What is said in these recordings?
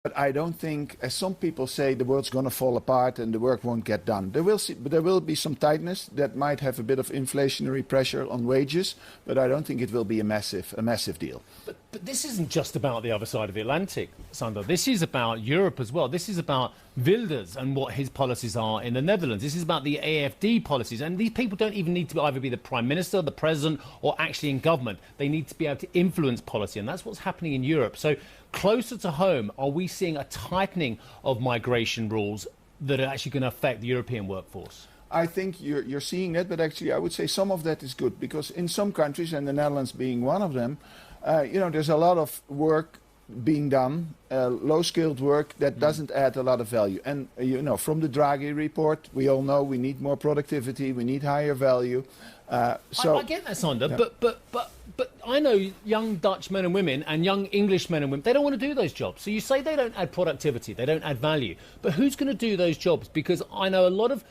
But I don't think, as some people say, the world's going to fall apart and the work won't get done. There will be some tightness that might have a bit of inflationary pressure on wages, but I don't think it will be a massive deal. But this isn't just about the other side of the Atlantic, Sander. This is about Europe as well. This is about Wilders and what his policies are in the Netherlands. This is about the AFD policies. And these people don't even need to either be the Prime Minister, the President, or actually in government. They need to be able to influence policy. And that's what's happening in Europe. So closer to home, are we seeing a tightening of migration rules that are actually going to affect the European workforce? I think you're seeing that, but actually I would say some of that is good, because in some countries, and the Netherlands being one of them, there's a lot of work being done, low-skilled work that doesn't add a lot of value. And, from the Draghi report, we all know we need more productivity, we need higher value. I get that, Sander, yeah. But I know young Dutch men and women and young English men and women, they don't want to do those jobs. So you say they don't add productivity, they don't add value. But who's going to do those jobs? Because I know a lot of,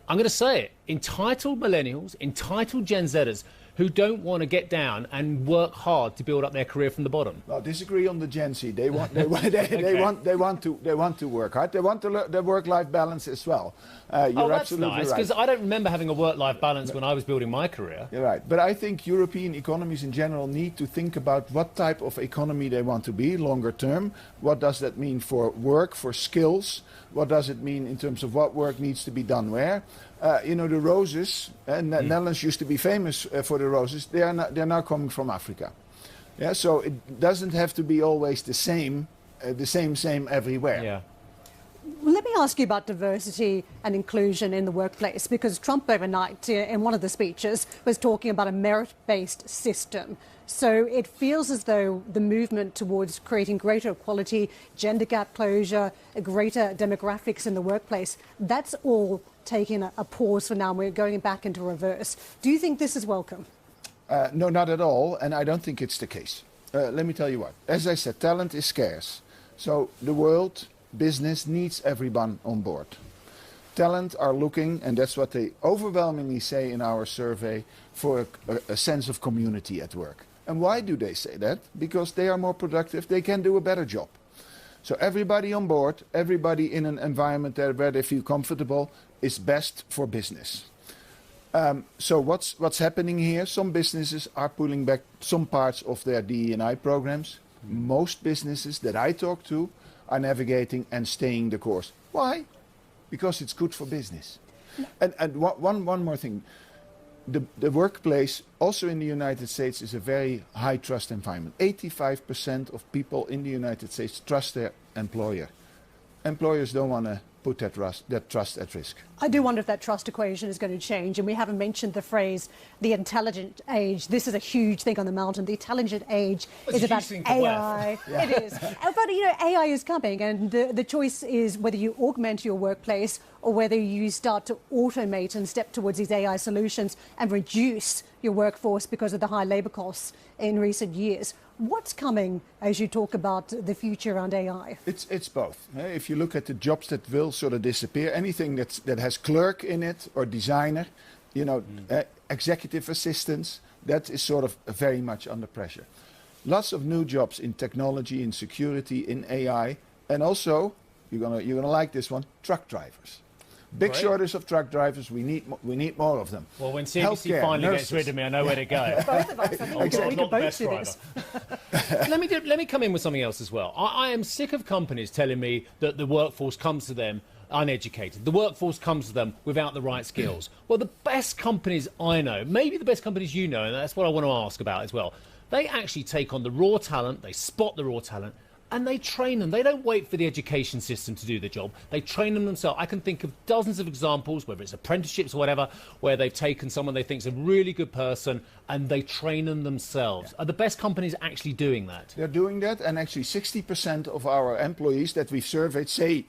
I'm going to say it, entitled millennials, entitled Gen Zers who don't want to get down and work hard to build up their career from the bottom. Well, disagree on the Gen Z. They want to work hard. They want the work-life balance as well. You're that's absolutely nice, right. because I don't remember having a work-life balance when I was building my career. You're right. But I think European economies in general need to think about what type of economy they want to be longer term. What does that mean for work, for skills? What does it mean in terms of what work needs to be done where? The roses, Netherlands used to be famous for the roses. They're now coming from Africa. Yeah, so it doesn't have to be always the same everywhere. Yeah. Well, let me ask you about diversity and inclusion in the workplace, because Trump overnight, in one of the speeches, was talking about a merit-based system. So it feels as though the movement towards creating greater equality, gender gap closure, greater demographics in the workplace, that's all taking a pause for now, and we're going back into reverse. Do you think this is welcome? No, not at all, and I don't think it's the case. Let me tell you what. As I said, talent is scarce. So the world, business needs everyone on board. Talent are looking, and that's what they overwhelmingly say in our survey, for a sense of community at work. And why do they say that? Because they are more productive, they can do a better job. So everybody on board, everybody in an environment where they feel comfortable is best for business. So what's happening here? Some businesses are pulling back some parts of their DE&I programs. Most businesses that I talk to are navigating and staying the course. Why? Because it's good for business. And one more thing. The workplace, also in the United States, is a very high trust environment. 85% of people in the United States trust their employer. Employers don't want to put that trust at risk. I do wonder if that trust equation is going to change, and we haven't mentioned the phrase the intelligent age. This is a huge thing on the mountain. The intelligent age is about AI. Yeah. It is. But AI is coming, and the choice is whether you augment your workplace or whether you start to automate and step towards these AI solutions and reduce your workforce because of the high labour costs in recent years. What's coming as you talk about the future around AI? It's both. If you look at the jobs that will sort of disappear, anything that has clerk in it or designer, executive assistants, that is sort of very much under pressure. Lots of new jobs in technology, in security, in AI, and also, you're gonna like this one, truck drivers. Big shortage of truck drivers. We need more of them. Well, when CNBC finally gets rid of me, I know where to go. Both of us. Exactly. We could both do this. Let me come in with something else as well. I am sick of companies telling me that the workforce comes to them uneducated. The workforce comes to them without the right skills. Well, the best companies I know, maybe the best companies you know, and that's what I want to ask about as well, they actually take on the raw talent, they spot the raw talent, and they train them. They don't wait for the education system to do the job. They train them themselves. I can think of dozens of examples, whether it's apprenticeships or whatever, where they've taken someone they think is a really good person and they train them themselves. Yeah. Are the best companies actually doing that? They're doing that, and actually 60% of our employees that we've surveyed say